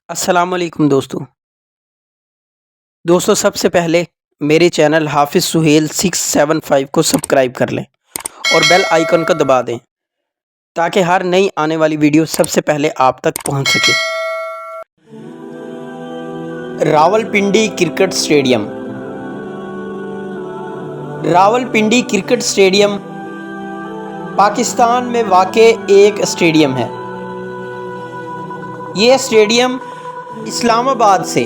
السلام علیکم دوستو سب سے پہلے میرے چینل حافظ سہیل 675 کو سبسکرائب کر لیں اور بیل آئیکن کو دبا دیں تاکہ ہر نئی آنے والی ویڈیو سب سے پہلے آپ تک پہنچ سکے۔ Rawalpindi cricket stadium. Rawalpindi cricket stadium Pakistan میں واقع ایک اسٹیڈیم ہے۔ یہ اسٹیڈیم اسلام آباد سے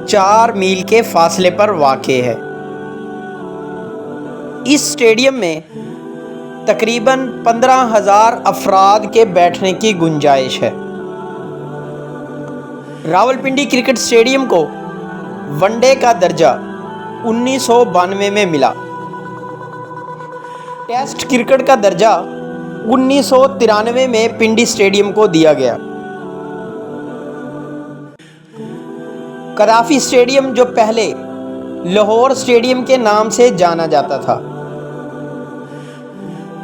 4 میل کے فاصلے پر واقع ہے۔ اس اسٹیڈیم میں تقریباً 15,000 افراد کے بیٹھنے کی گنجائش ہے۔ راولپنڈی کرکٹ اسٹیڈیم کو ون ڈے کا درجہ 1992 میں ملا۔ ٹیسٹ کرکٹ کا درجہ 1993 میں پنڈی اسٹیڈیم کو دیا گیا۔ قذافی اسٹیڈیم جو پہلے لاہور اسٹیڈیم کے نام سے جانا جاتا تھا،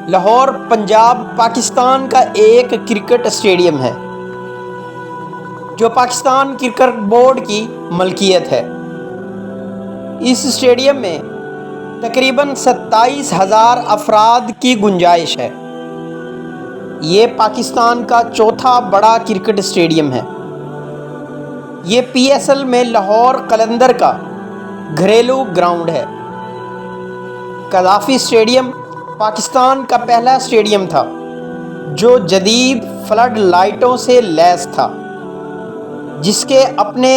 لاہور پنجاب پاکستان کا ایک کرکٹ اسٹیڈیم ہے جو پاکستان کرکٹ بورڈ کی ملکیت ہے۔ اس اسٹیڈیم میں تقریباً 27,000 افراد کی گنجائش ہے۔ یہ پاکستان کا چوتھا بڑا کرکٹ اسٹیڈیم ہے۔ یہ پی ایس ایل میں لاہور قلندر کا گھریلو گراؤنڈ ہے۔ قذافی اسٹیڈیم پاکستان کا پہلا اسٹیڈیم تھا جو جدید فلڈ لائٹوں سے لیس تھا، جس کے اپنے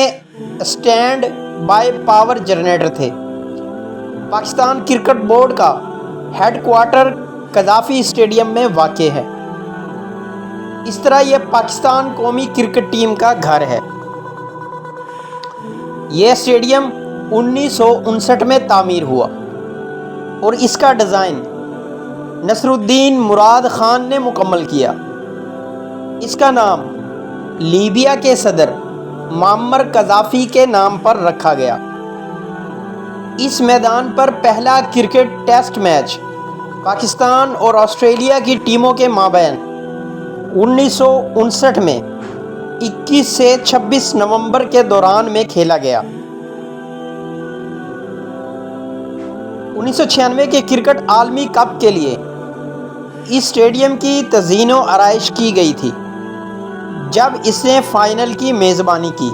اسٹینڈ بائی پاور جنریٹر تھے۔ پاکستان کرکٹ بورڈ کا ہیڈ کوارٹر قذافی اسٹیڈیم میں واقع ہے۔ اس طرح یہ پاکستان قومی کرکٹ ٹیم کا گھر ہے۔ یہ اسٹیڈیم 1959 میں تعمیر ہوا اور اس کا ڈیزائن نصر الدین مراد خان نے مکمل کیا۔ اس کا نام لیبیا کے صدر معمر قذافی کے نام پر رکھا گیا۔ اس میدان پر پہلا کرکٹ ٹیسٹ میچ پاکستان اور آسٹریلیا کی ٹیموں کے مابین 1959 میں 21 سے 26 نومبر کے دوران میں کھیلا گیا۔ 1996 کے کرکٹ عالمی کپ کے لیے اس اسٹیڈیم کی تزئین و آرائش کی گئی تھی جب اس نے فائنل کی میزبانی کی۔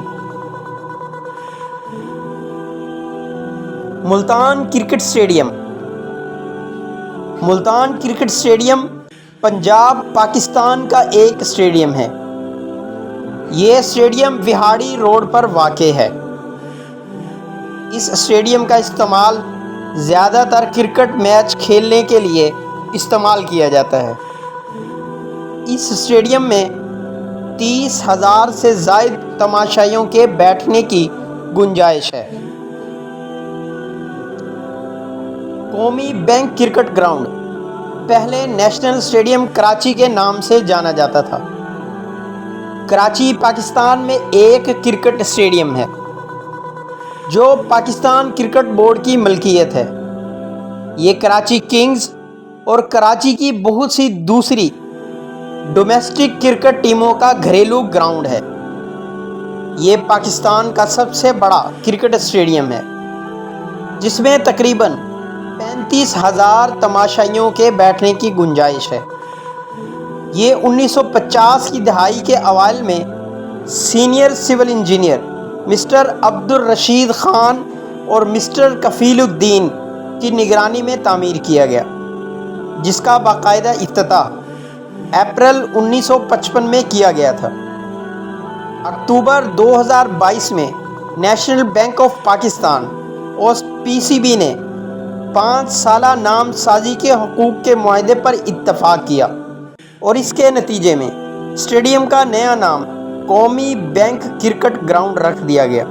Multan cricket stadium. Multan cricket stadium Punjab Pakistan کا ایک اسٹیڈیم ہے۔ یہ اسٹیڈیم وہاڑی روڈ پر واقع ہے۔ اس اسٹیڈیم کا استعمال زیادہ تر کرکٹ میچ کھیلنے کے لیے استعمال کیا جاتا ہے۔ اس اسٹیڈیم میں 30,000 سے زائد تماشائیوں کے بیٹھنے کی گنجائش ہے۔ قومی بینک کرکٹ گراؤنڈ پہلے نیشنل اسٹیڈیم کراچی کے نام سے جانا جاتا تھا۔ کراچی پاکستان میں ایک کرکٹ اسٹیڈیم ہے جو پاکستان کرکٹ بورڈ کی ملکیت ہے۔ یہ کراچی کنگز اور کراچی کی بہت سی دوسری ڈومیسٹک کرکٹ ٹیموں کا گھریلو گراؤنڈ ہے۔ یہ پاکستان کا سب سے بڑا کرکٹ اسٹیڈیم ہے جس میں تقریباً 35,000 تماشائیوں کے بیٹھنے کی گنجائش ہے۔ یہ 1950 کی دہائی کے اوائل میں senior civil engineer mister Abdul Rashid Khan اور مسٹر کفیل الدین کی نگرانی میں تعمیر کیا گیا، جس کا باقاعدہ افتتاح اپریل 1955 میں کیا گیا تھا۔ اکتوبر 2022 میں نیشنل بینک آف پاکستان اور پی سی بی نے 5 سالہ نام سازی کے حقوق کے معاہدے پر اتفاق کیا اور اس کے نتیجے میں اسٹیڈیم کا نیا نام قومی بینک کرکٹ گراؤنڈ رکھ دیا گیا۔